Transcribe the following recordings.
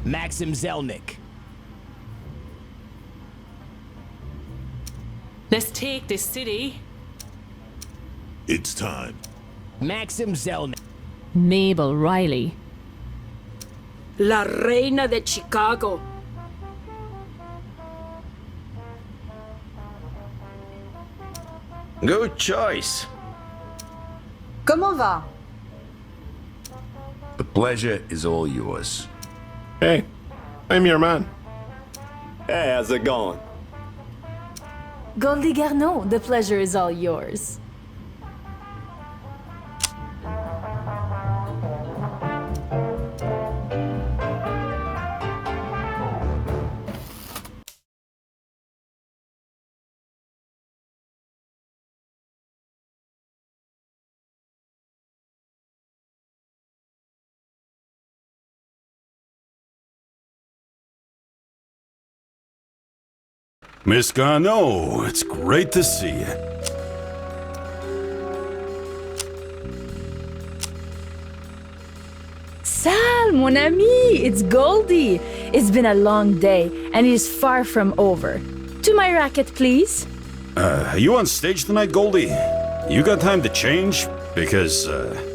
Maxim Zelnick. Let's take this city. It's time. Maxim Zelnick. Mabel Riley. La Reina de Chicago. Good choice. Comment va? The pleasure is all yours. Hey, I'm your man. Hey, how's it going? Goldie Garneau, the pleasure is all yours. Miss Garneau, it's great to see you. Sal, mon ami, it's Goldie. It's been a long day, and it is far from over. To my racket, please. Are you on stage tonight, Goldie? You got time to change? Because,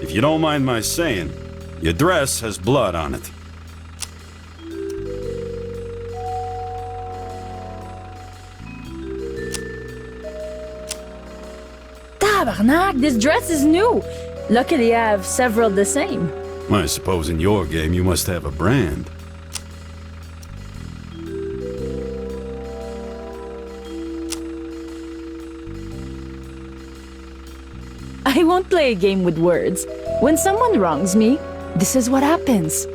if you don't mind my saying, your dress has blood on it. Tabarnak, this dress is new. Luckily, I have several the same. I suppose in your game you must have a brand. I won't play a game with words. When someone wrongs me, this is what happens.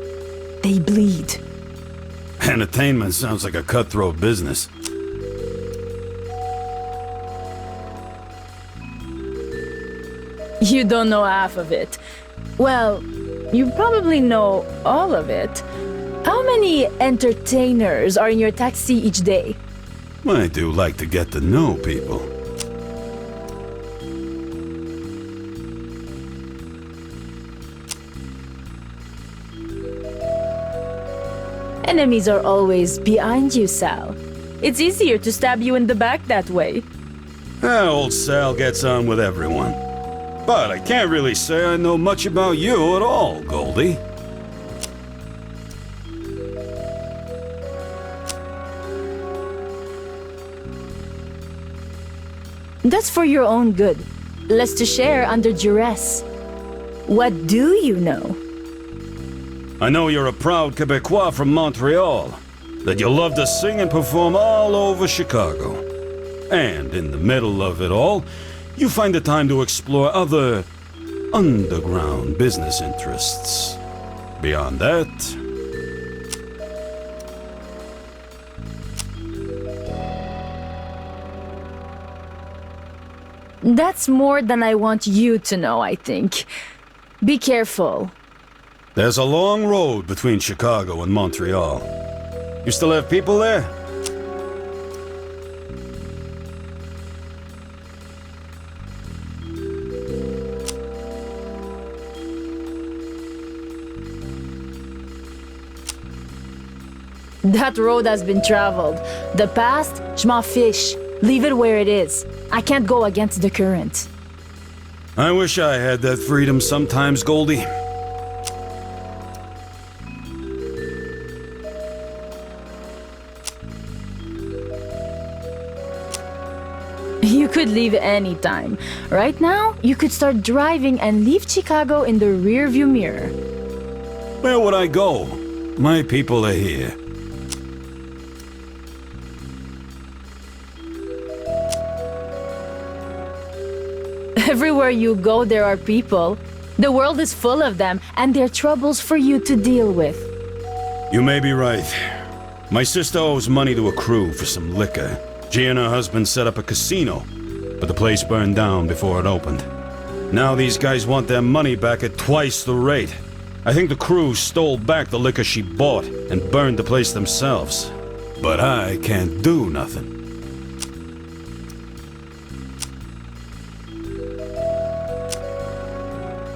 They bleed. Entertainment sounds like a cutthroat business. You don't know half of it. Well, you probably know all of it. How many entertainers are in your taxi each day? I do like to get to know people. Enemies are always behind you, Sal. It's easier to stab you in the back that way. Old Sal gets on with everyone. But I can't really say I know much about you at all, Goldie. That's for your own good. Less to share under duress. What do you know? I know you're a proud Quebecois from Montreal, that you love to sing and perform all over Chicago. And in the middle of it all, you find the time to explore other underground business interests. Beyond that, That's more than I want you to know, I think. Be careful. there's a long road between Chicago and Montreal. You still have people there? That road has been traveled. The past, je m'en fiche. Leave it where it is. I can't go against the current. I wish I had that freedom sometimes, Goldie. You could leave any time. Right now, you could start driving and leave Chicago in the rearview mirror. Where would I go? My people are here. Everywhere you go, there are people. The world is full of them, and there are troubles for you to deal with. You may be right. My sister owes money to a crew for some liquor. She and her husband set up a casino, but the place burned down before it opened. Now these guys want their money back at twice the rate. I think the crew stole back the liquor she bought and burned the place themselves. But I can't do nothing.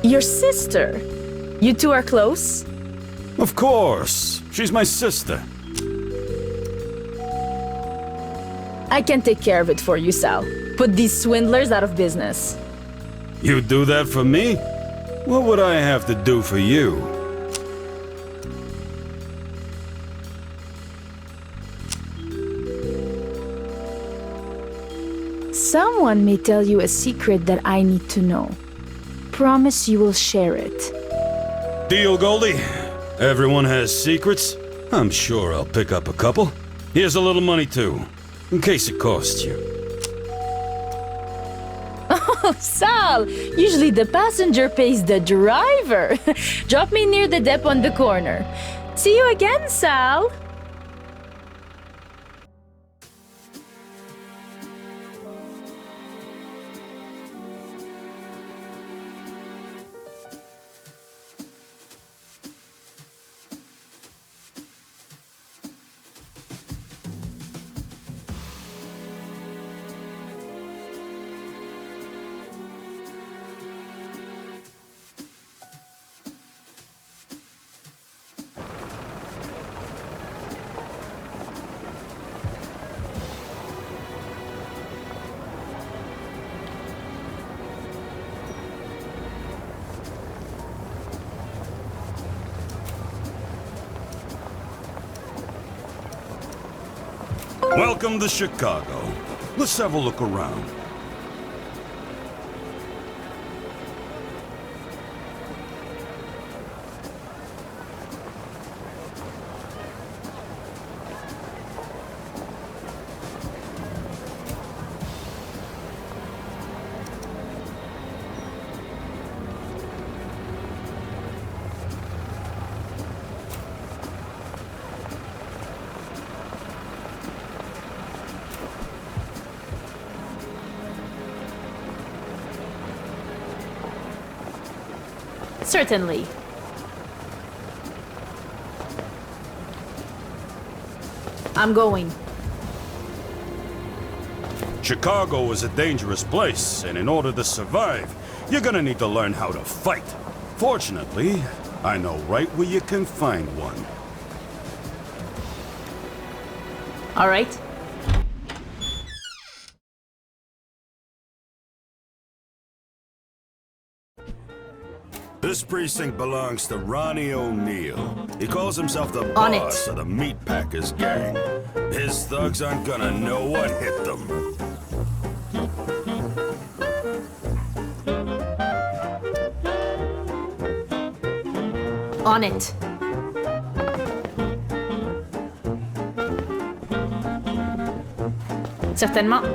Your sister? You two are close? Of course. She's my sister. I can take care of it for you, Sal. Put these swindlers out of business. You do that for me? What would I have to do for you? Someone may tell you a secret that I need to know. Promise you will share it. Deal, Goldie. Everyone has secrets. I'm sure I'll pick up a couple. Here's a little money, too, in case it costs you. Oh, Sal! Usually the passenger pays the driver. Drop me near the depot on the corner. See you again, Sal! Welcome to Chicago. Let's have a look around. Certainly. I'm going. Chicago is a dangerous place, and in order to survive, you're gonna need to learn how to fight. Fortunately, I know right where you can find one. All right. This precinct belongs to Ronnie O'Neill. He calls himself the On it. boss of the Meatpackers gang. His thugs aren't gonna know what hit them. On it. Certainement.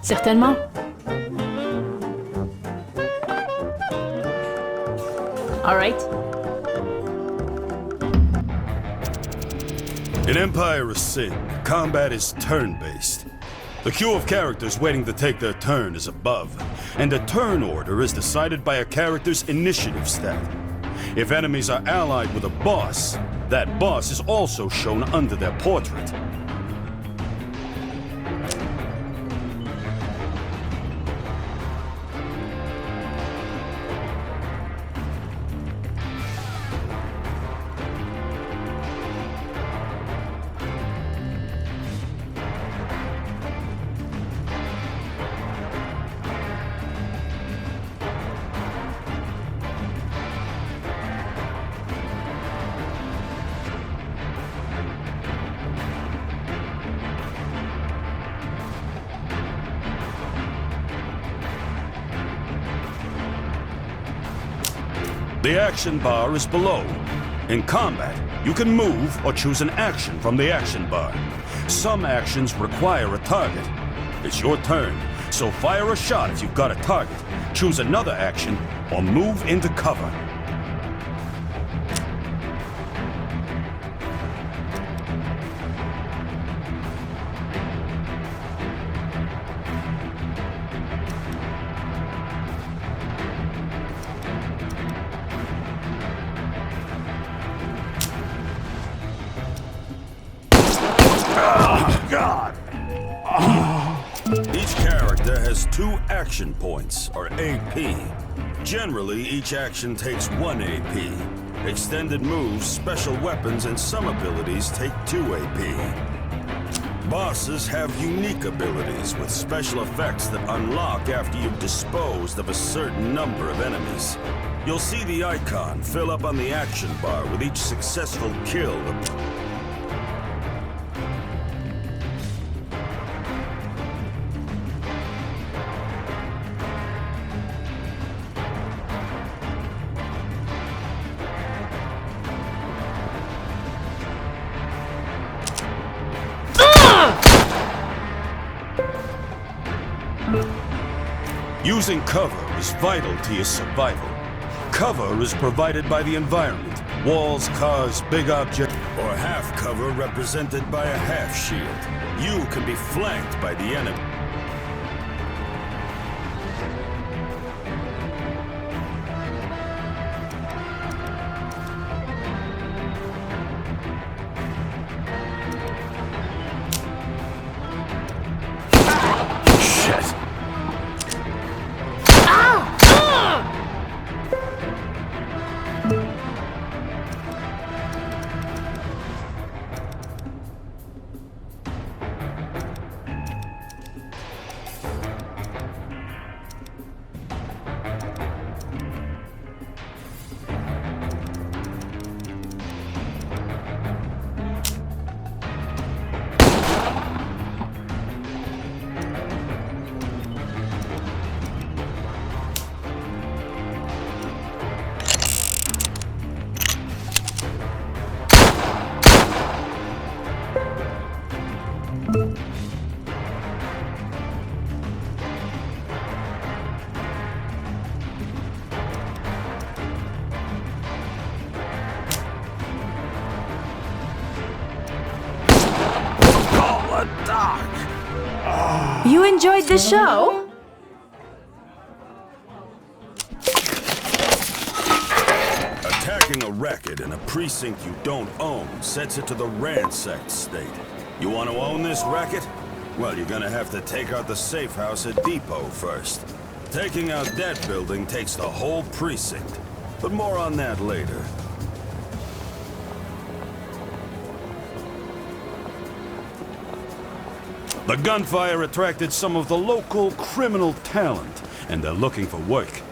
Certainement. All right. In Empire of Sin, combat is turn-based. The queue of characters waiting to take their turn is above, and the turn order is decided by a character's initiative stat. If enemies are allied with a boss, that boss is also shown under their portrait. The action bar is below. In combat, you can move or choose an action from the action bar. Some actions require a target. It's your turn, so fire a shot if you've got a target. Choose another action or move into cover. God! has 2 action points, or AP. Generally, each action takes 1 AP. Extended moves, special weapons, and some abilities take 2 AP. Bosses have unique abilities with special effects that unlock after you've disposed of a certain number of enemies. You'll see the icon fill up on the action bar with each successful kill. Using cover is vital to your survival. Cover is provided by the environment. Walls, cars, big objects, or half cover represented by a half shield. You can be flanked by the enemy. Shit. You enjoyed the show? Attacking a racket in a precinct you don't own sets it to the ransacked state. You want to own this racket? Well, you're gonna have to take out the safe house at Depot first. Taking out that building takes the whole precinct. But more on that later. The gunfire attracted some of the local criminal talent, and they're looking for work.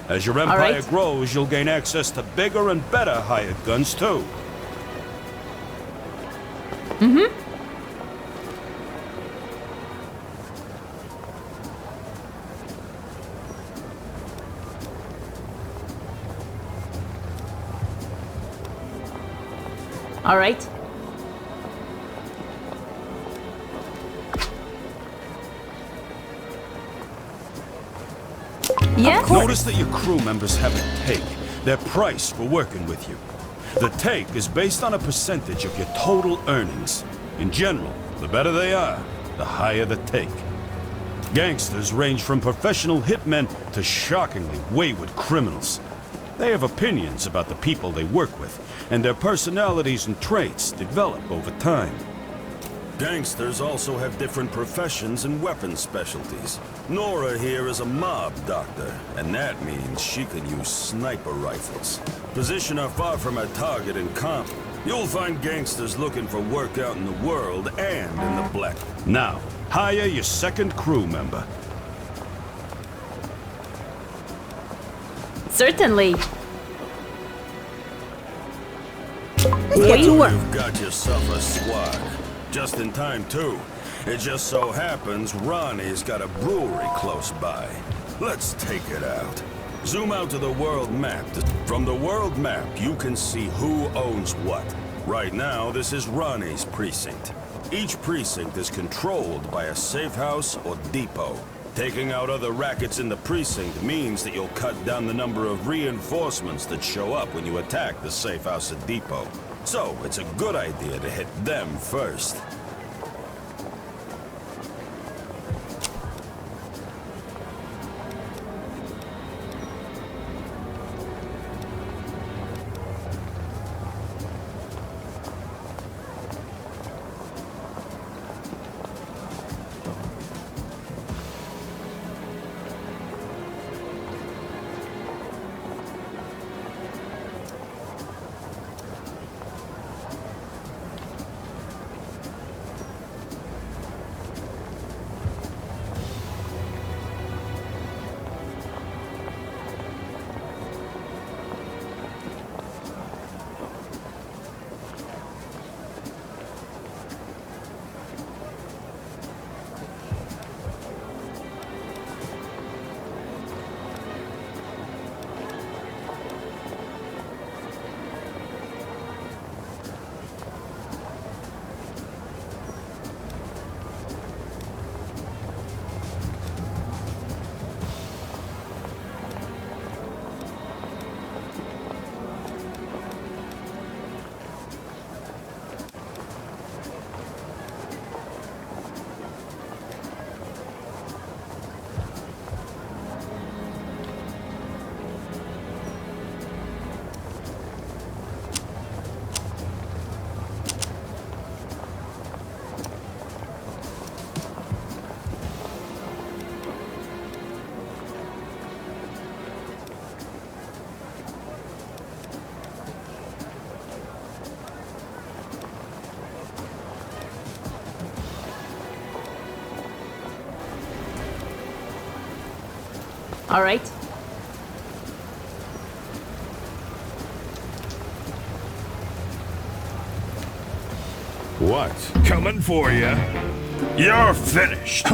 As your empire right. grows, you'll gain access to bigger and better hired guns, too. All right. Yes? Notice that your crew members have a take, their price for working with you. The take is based on a percentage of your total earnings. In general, the better they are, the higher the take. Gangsters range from professional hitmen to shockingly wayward criminals. They have opinions about the people they work with, and their personalities and traits develop over time. Gangsters also have different professions and weapon specialties. Nora here is a mob doctor, and that means she can use sniper rifles. Position her far from her target in comp. You'll find gangsters looking for work out in the world and in the black. Now, hire your second crew member. Certainly. Get to work. You've got yourself a squad. Just in time, too. It just so happens Ronnie's got a brewery close by. Let's take it out. Zoom out to the world map. From the world map, you can see who owns what. Right now, this is Ronnie's precinct. Each precinct is controlled by a safe house or depot. Taking out other rackets in the precinct means that you'll cut down the number of reinforcements that show up when you attack the safe house or depot. So, it's a good idea to hit them first. All right. What? Coming for you. You're finished.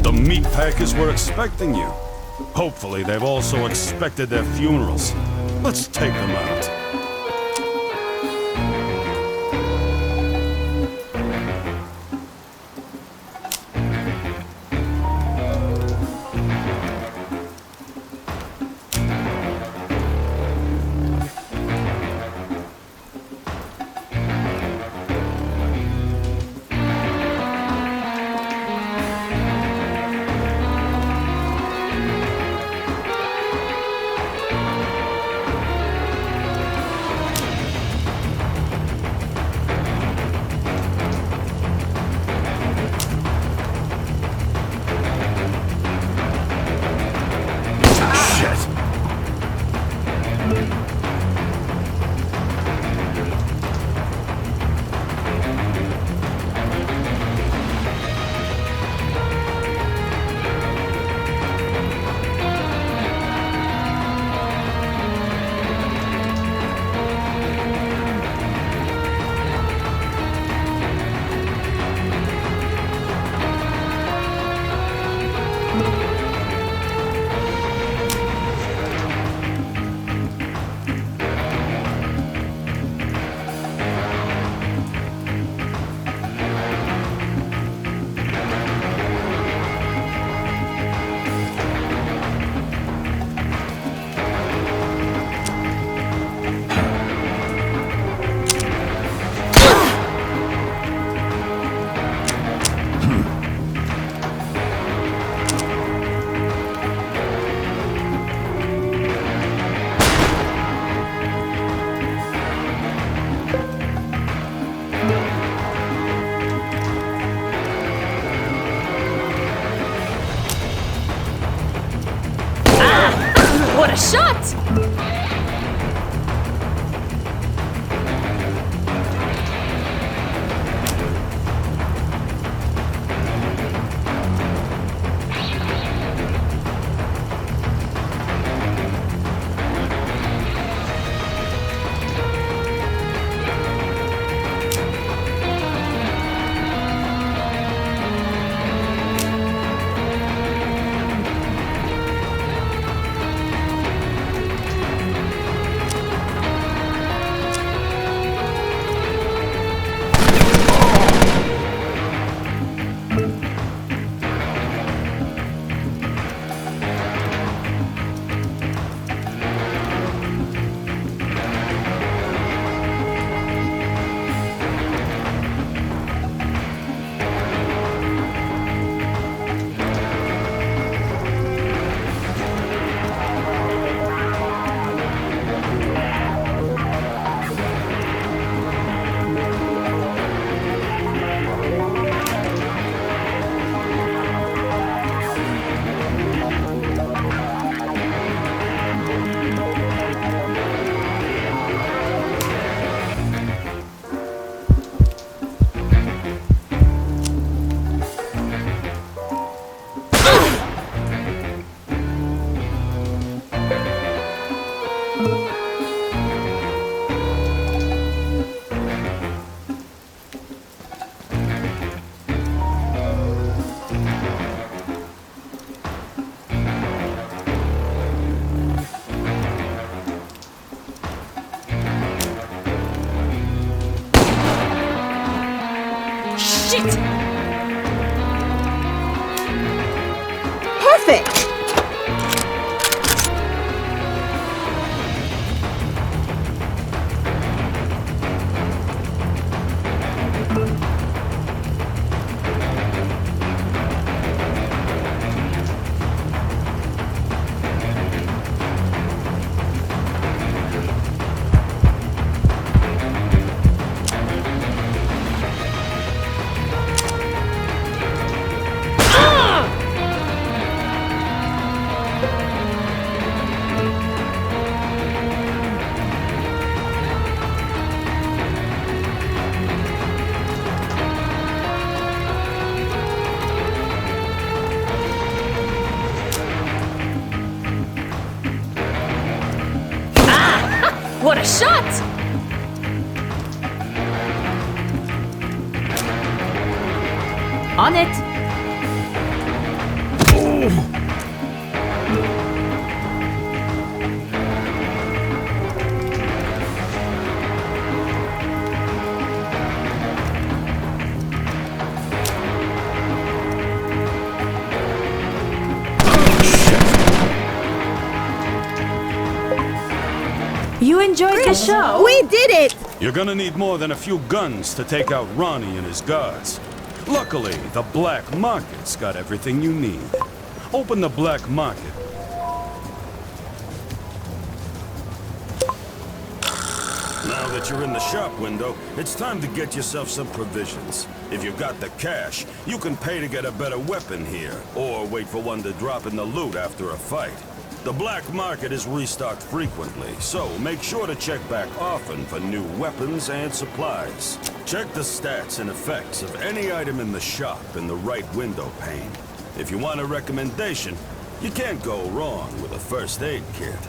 The meat packers were expecting you. Hopefully, they've also expected their funerals. Let's take them out. What a shot! Shit! Perfect! What a shot! On it. You enjoyed the show? We did it! You're gonna need more than a few guns to take out Ronnie and his guards. Luckily, the black market's got everything you need. Open the black market. Now that you're in the shop window, it's time to get yourself some provisions. If you've got the cash, you can pay to get a better weapon here, or wait for one to drop in the loot after a fight. The black market is restocked frequently, so make sure to check back often for new weapons and supplies. Check the stats and effects of any item in the shop in the right window pane. If you want a recommendation, you can't go wrong with a first aid kit.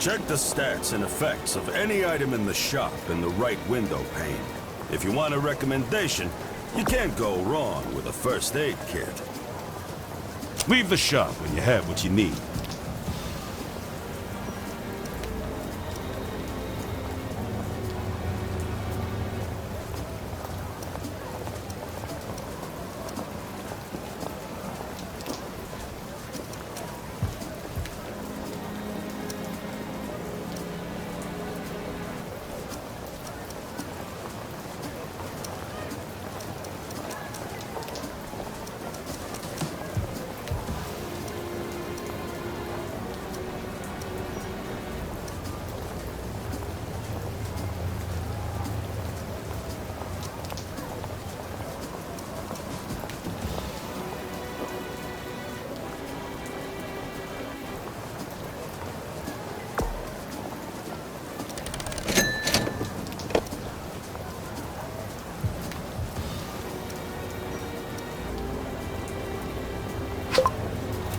Check the stats and effects of any item in the shop in the right window pane. If you want a recommendation, you can't go wrong with a first aid kit. Leave the shop when you have what you need.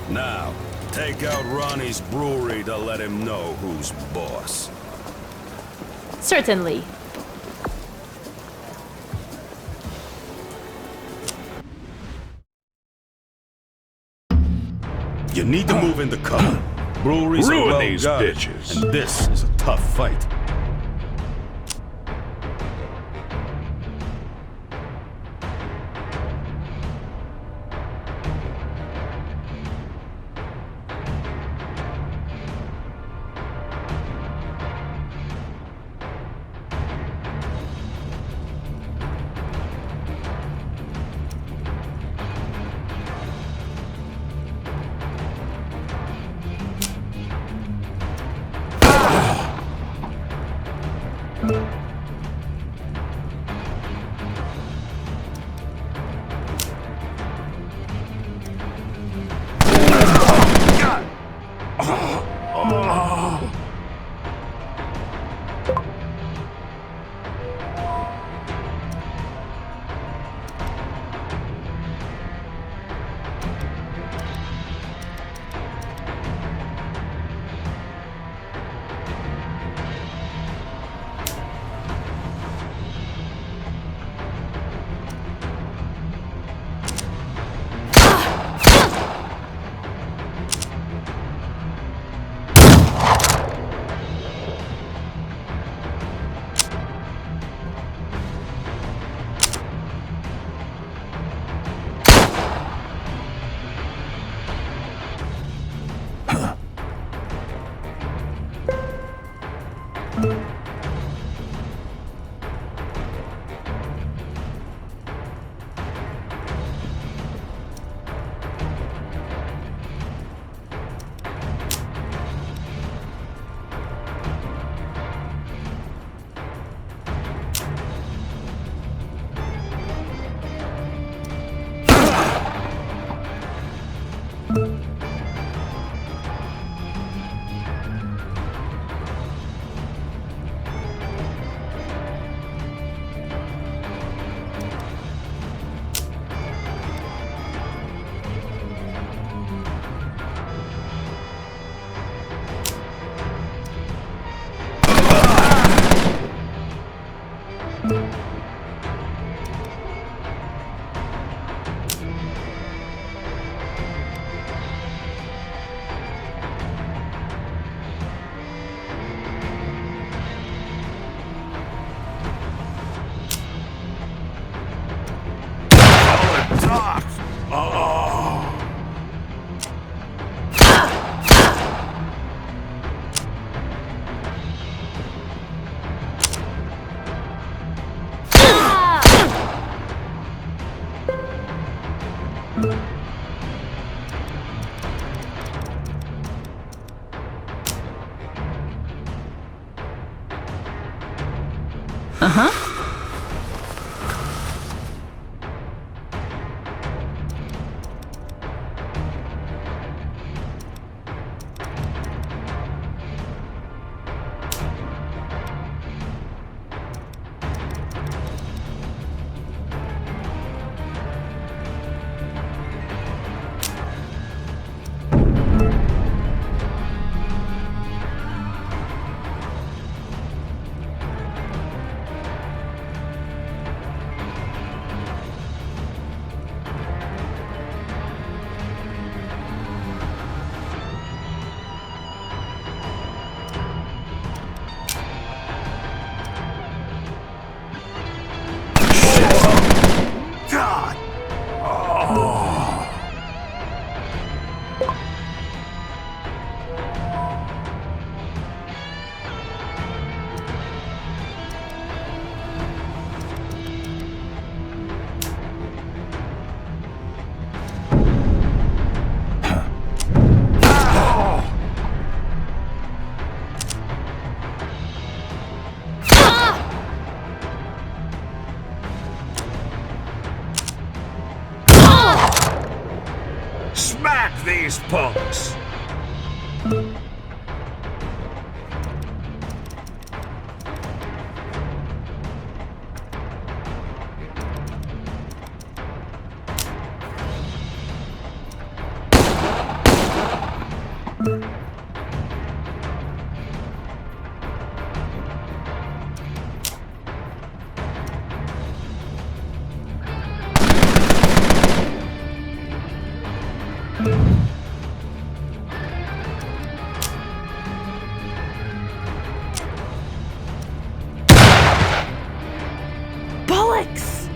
Now, take out Ronnie's brewery to let him know who's boss. Certainly. You need to move into cover. Breweries are Ruin well these guarded, bitches. and this is a tough fight. these punks. Bollocks!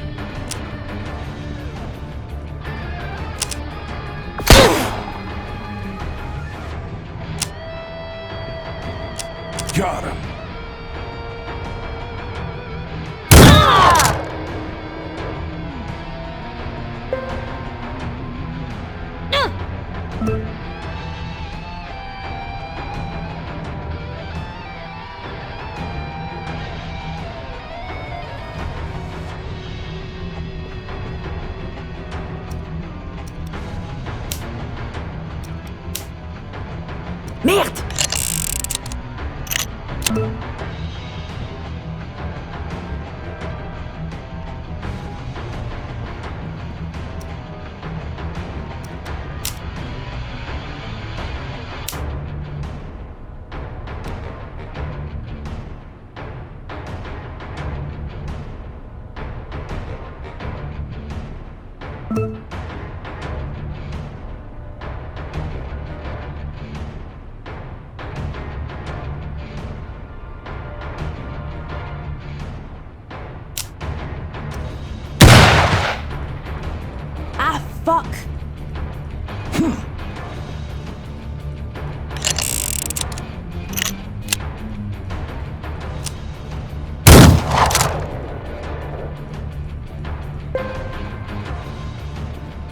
Got him. Merde! Ah, fuck!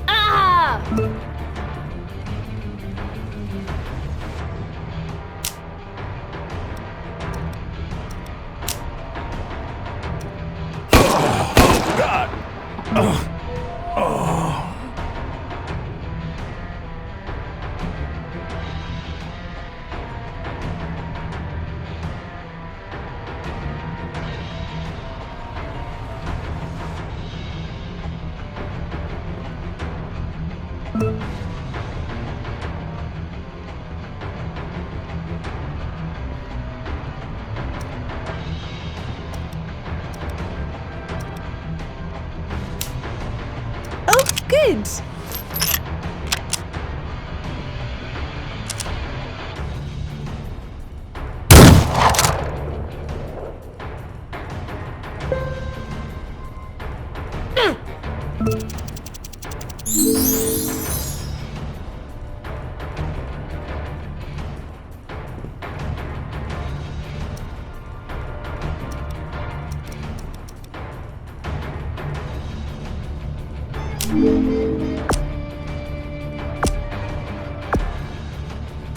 Ah! Oh, good!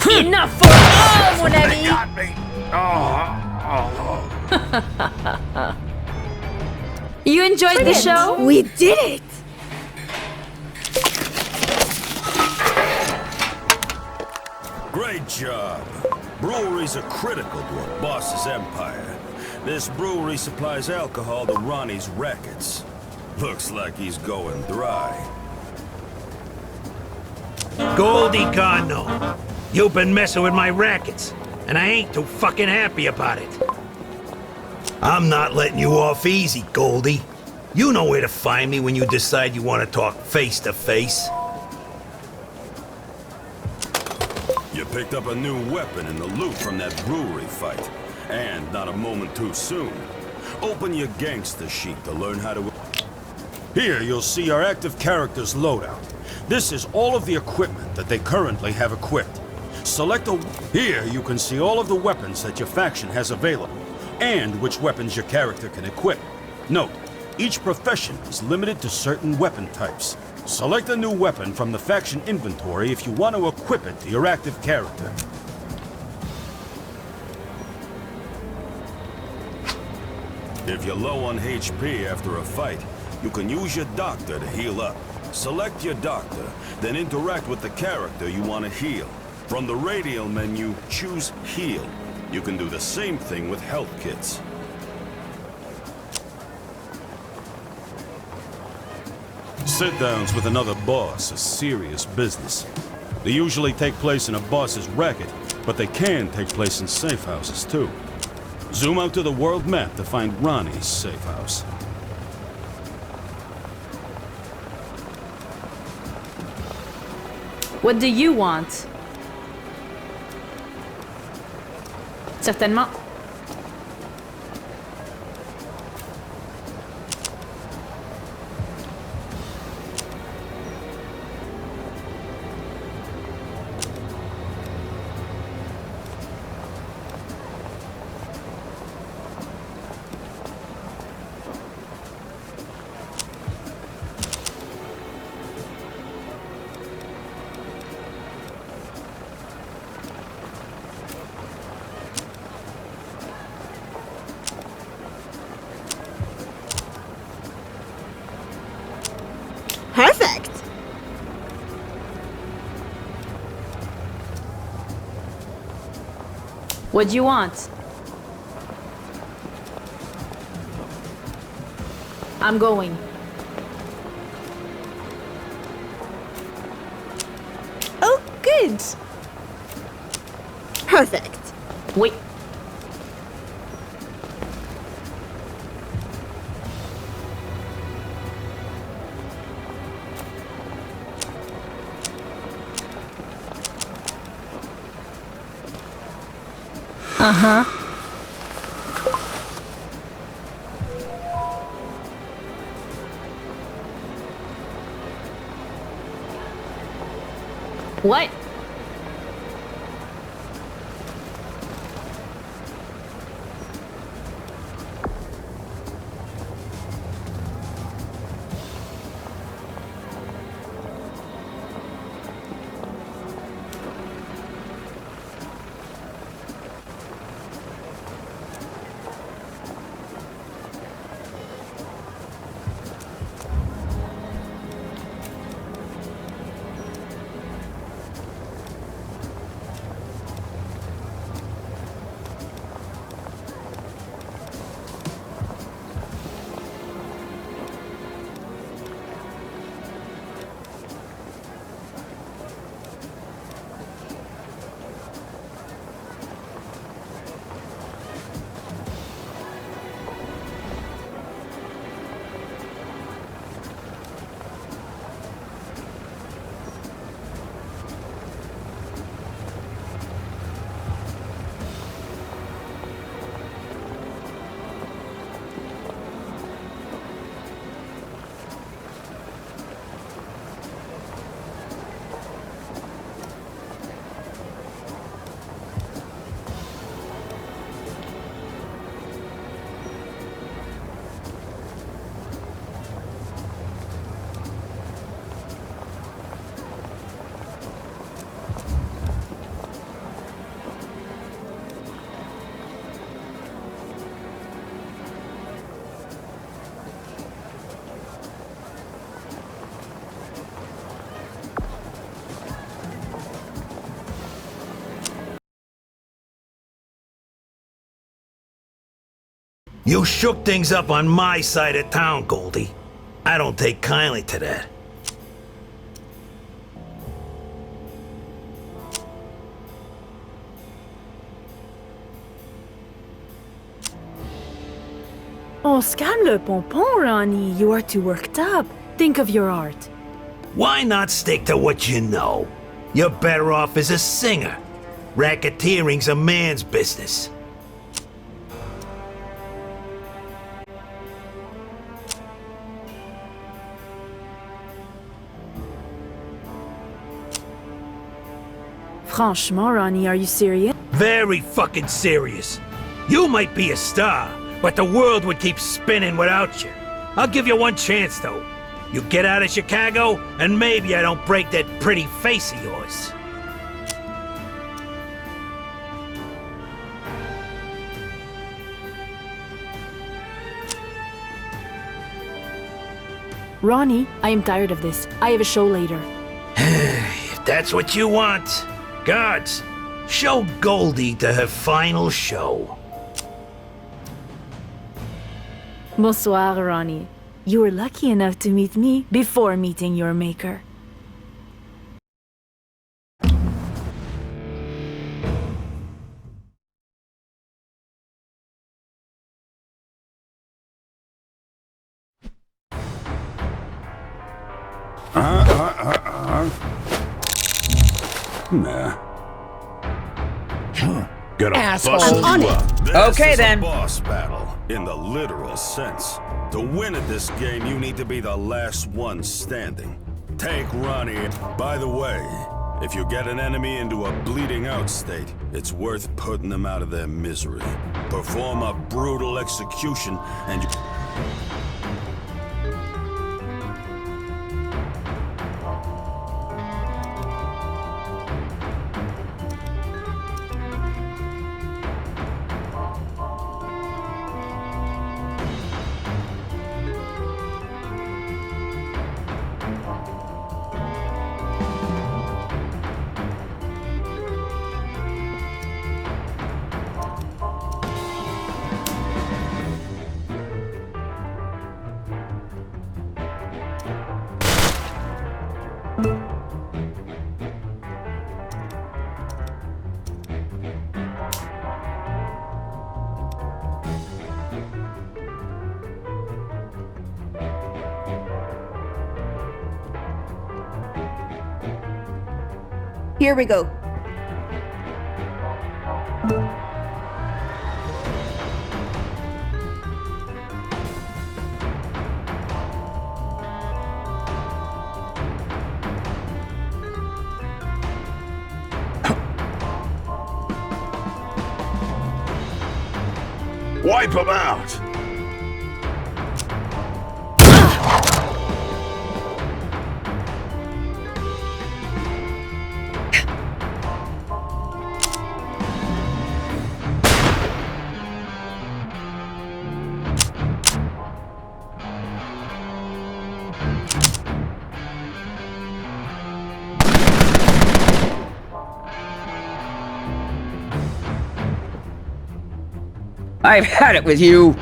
Enough for all, mon ami! Got me. You enjoyed the show? We did it! Great job. Breweries are critical to a boss's empire. This brewery supplies alcohol to Ronnie's rackets. Looks like he's going dry. Goldie Gano, you've been messing with my rackets, and I ain't too fucking happy about it. I'm not letting you off easy, Goldie. You know where to find me when you decide you want to talk face to face. You picked up a new weapon in the loot from that brewery fight. And not a moment too soon. Open your gangster sheet to learn how to... Here you'll see our active characters' loadout. This is all of the equipment that they currently have equipped. Select a... Here you can see all of the weapons that your faction has available, and which weapons your character can equip. Note, each profession is limited to certain weapon types. Select a new weapon from the faction inventory if you want to equip it to your active character. If you're low on HP after a fight, you can use your doctor to heal up. Select your doctor, then interact with the character you want to heal. From the radial menu, choose Heal. You can do the same thing with health kits. Sit-downs with another boss are serious business. They usually take place in a boss's racket, but they can take place in safe houses too. Zoom out to the world map to find Ronnie's safe house. What do you want? Certainement. Perfect. What do you want? I'm going. Oh, good. Perfect. Wait. Uh-huh. What? You shook things up on my side of town, Goldie. I don't take kindly to that. Oh, calme le pompon, Ronnie. You are too worked up. Think of your art. Why not stick to what you know? You're better off as a singer. Racketeering's a man's business. Franchement, Ronnie, are you serious? Very fucking serious. You might be a star, but the world would keep spinning without you. I'll give you one chance, though. You get out of Chicago, and maybe I don't break that pretty face of yours. Ronnie, I am tired of this. I have a show later. If that's what you want. Guards, show Goldie to her final show. Bonsoir, Ronnie. You were lucky enough to meet me before meeting your maker. Nah. Gonna Asshole. bust I'm you on up. This Okay, is then. a boss battle, in the literal sense. To win at this game, you need to be the last one standing. Take Ronnie. By the way, if you get an enemy into a bleeding out state, it's worth putting them out of their misery. Perform a brutal execution, and you... Here we go. Wipe them out! I've had it with you.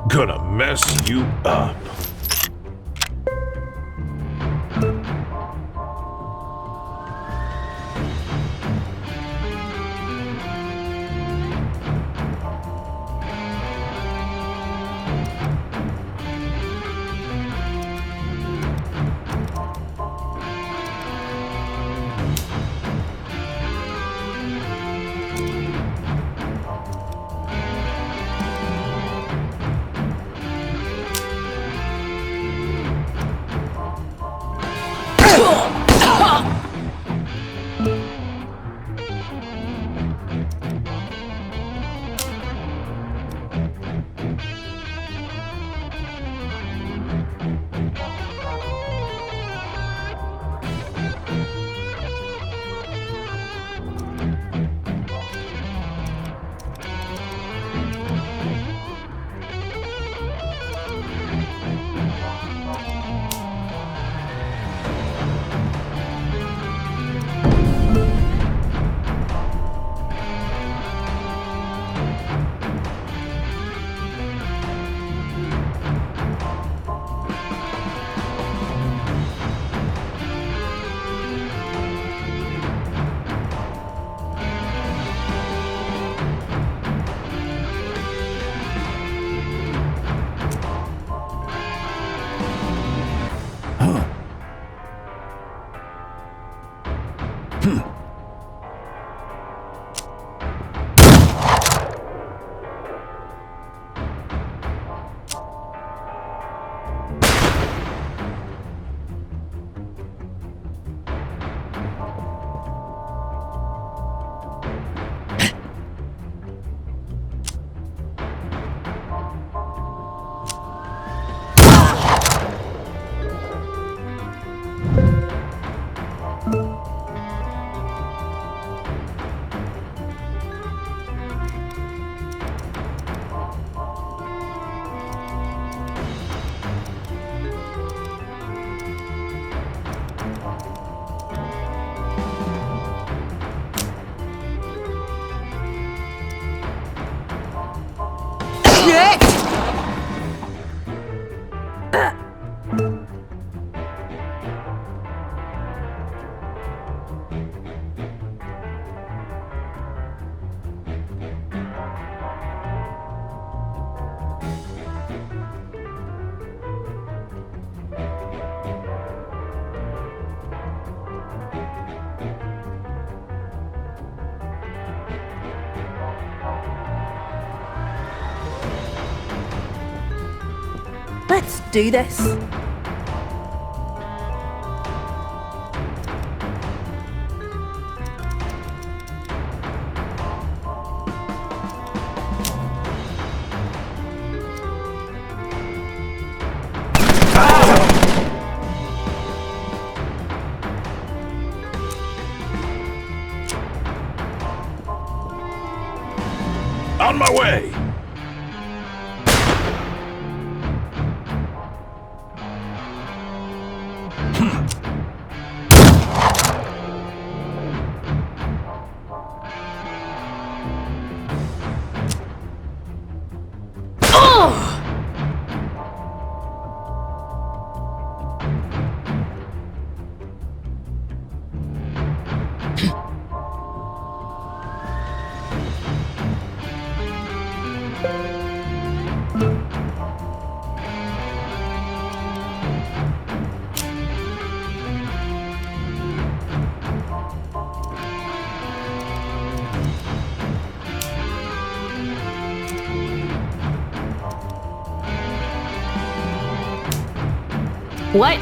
Gonna mess you up. Let's do this. On my way! What?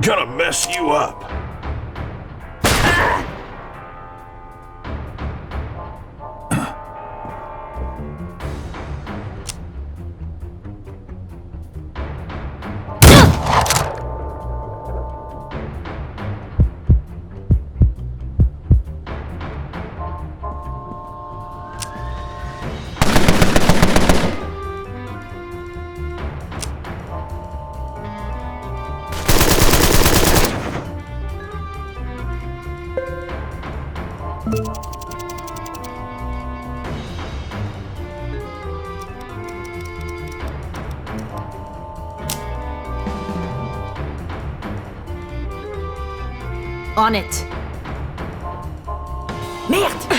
Gonna mess you up. On it. Merde!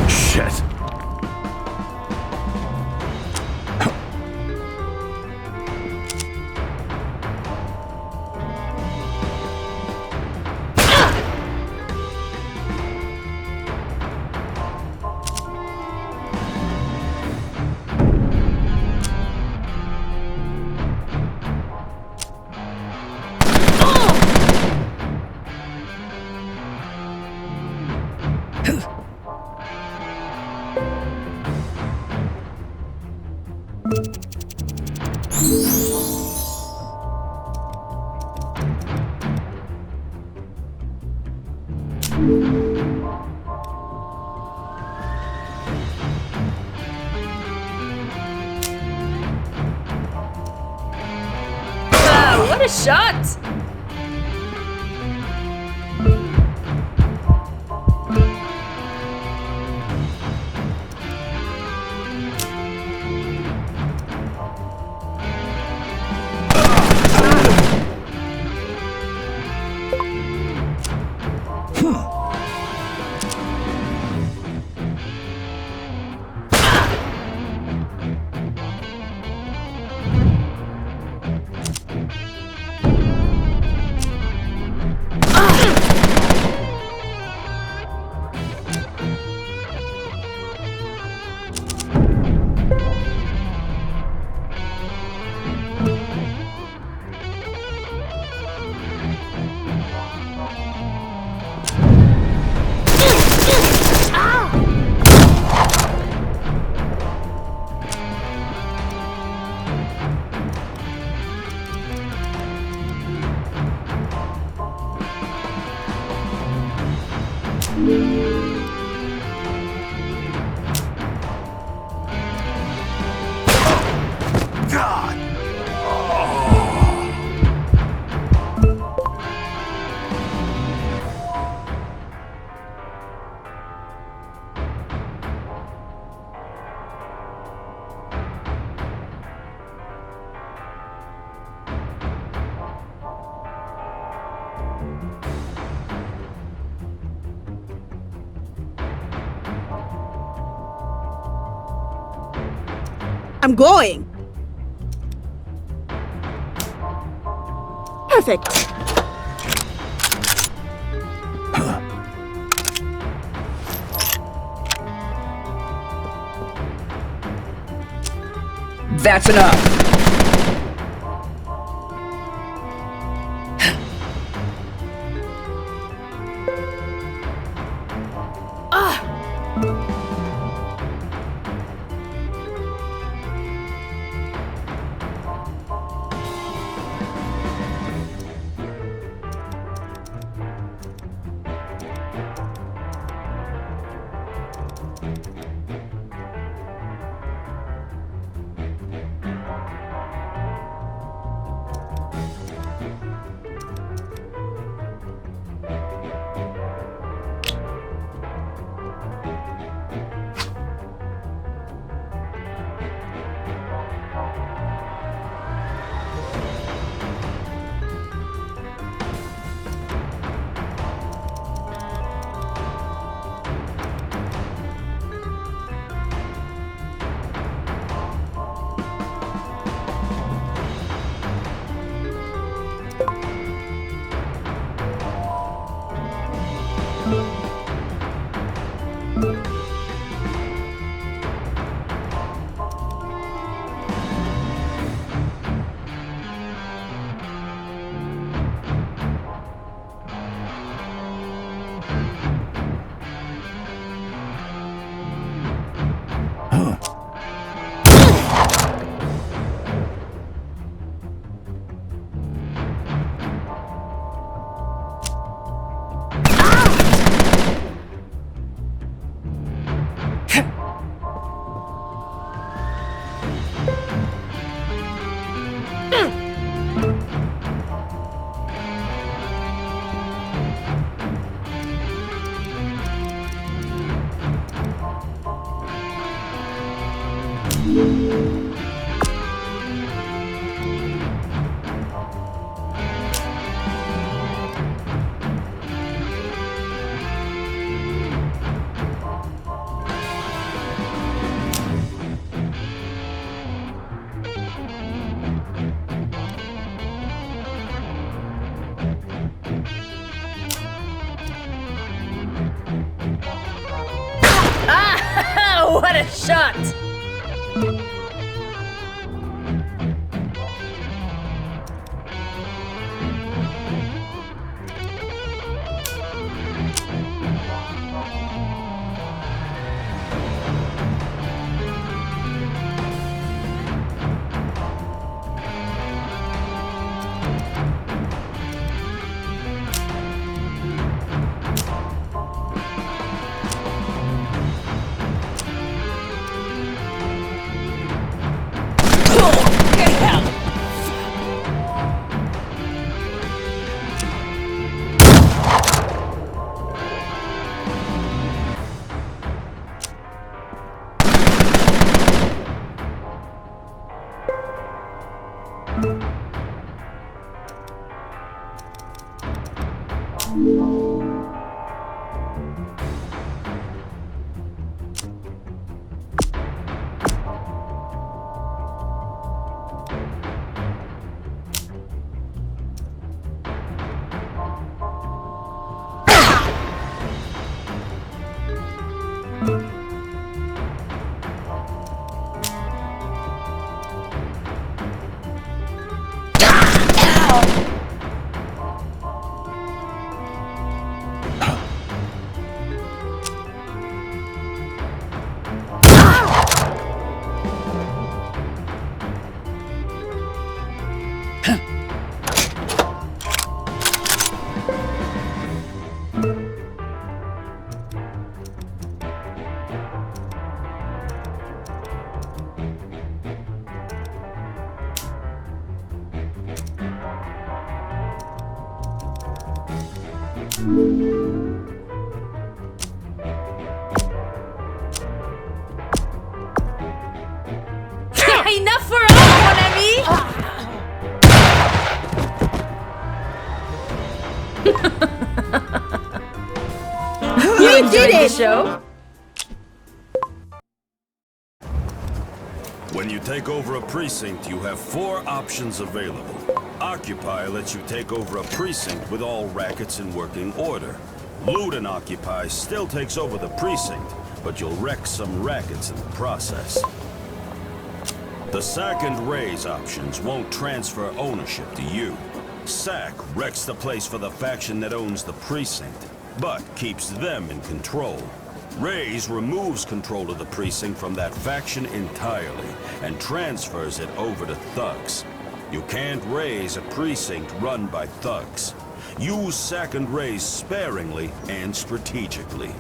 Shit. What a shot! I'm going. Perfect. That's enough. What a shot! Enough for all, mon ami! You did The it! show? When you take over a precinct, you have 4 options available. Occupy lets you take over a precinct with all rackets in working order. Loot and Occupy still takes over the precinct, but you'll wreck some rackets in the process. The Sack and Raise options won't transfer ownership to you. Sack wrecks the place for the faction that owns the precinct, but keeps them in control. Raise removes control of the precinct from that faction entirely and transfers it over to thugs. You can't raise a precinct run by thugs. Use Sack and Raise sparingly and strategically.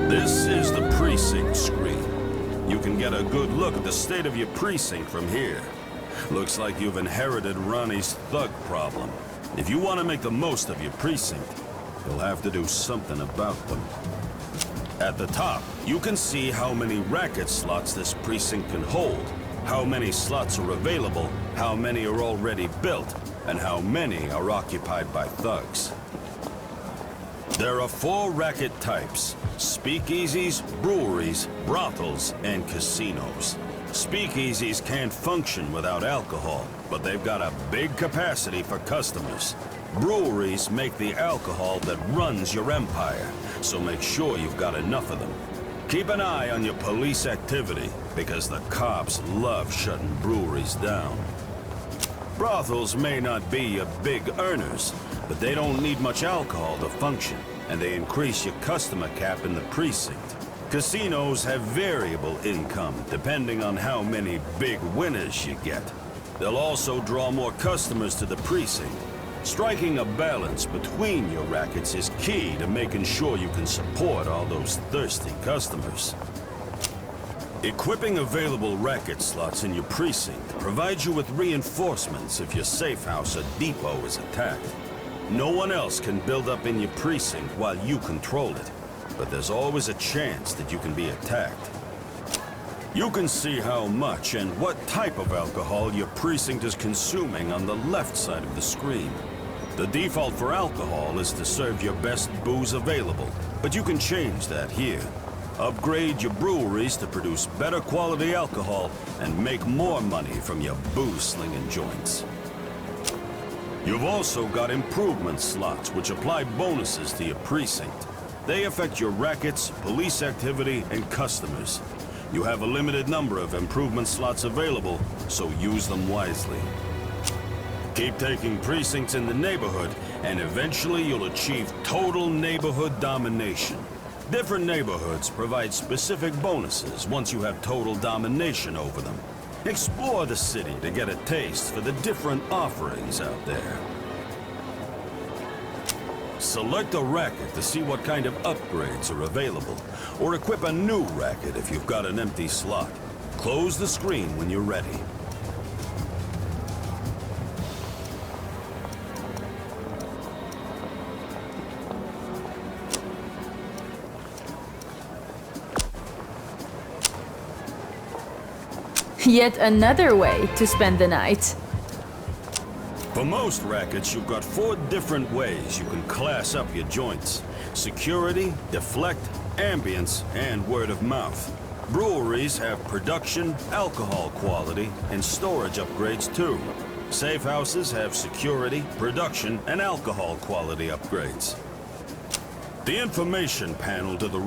This is the precinct screen. You can get a good look at the state of your precinct from here. Looks like you've inherited Ronnie's thug problem. If you want to make the most of your precinct, you'll have to do something about them. At the top, you can see how many racket slots this precinct can hold, how many slots are available, how many are already built, and how many are occupied by thugs. There are 4 racket types: speakeasies, breweries, brothels, and casinos. Speakeasies can't function without alcohol, but they've got a big capacity for customers. Breweries make the alcohol that runs your empire, so make sure you've got enough of them. Keep an eye on your police activity, because the cops love shutting breweries down. Brothels may not be your big earners, but they don't need much alcohol to function, and they increase your customer cap in the precinct. Casinos have variable income, depending on how many big winners you get. They'll also draw more customers to the precinct. Striking a balance between your rackets is key to making sure you can support all those thirsty customers. Equipping available racket slots in your precinct provides you with reinforcements if your safe house or depot is attacked. No one else can build up in your precinct while you control it, but there's always a chance that you can be attacked. You can see how much and what type of alcohol your precinct is consuming on the left side of the screen. The default for alcohol is to serve your best booze available, but you can change that here. Upgrade your breweries to produce better quality alcohol and make more money from your booze-slinging joints. You've also got improvement slots which apply bonuses to your precinct. They affect your rackets, police activity, and customers. You have a limited number of improvement slots available, so use them wisely. Keep taking precincts in the neighborhood, and eventually you'll achieve total neighborhood domination. Different neighborhoods provide specific bonuses once you have total domination over them. Explore the city to get a taste for the different offerings out there. Select a racket to see what kind of upgrades are available, or equip a new racket if you've got an empty slot. Close the screen when you're ready. Yet another way to spend the night. For most rackets, you've got 4 different ways you can class up your joints: security, deflect, ambience, and word of mouth. Breweries have production, alcohol quality, and storage upgrades too. Safe houses have security, production, and alcohol quality upgrades. The information panel to the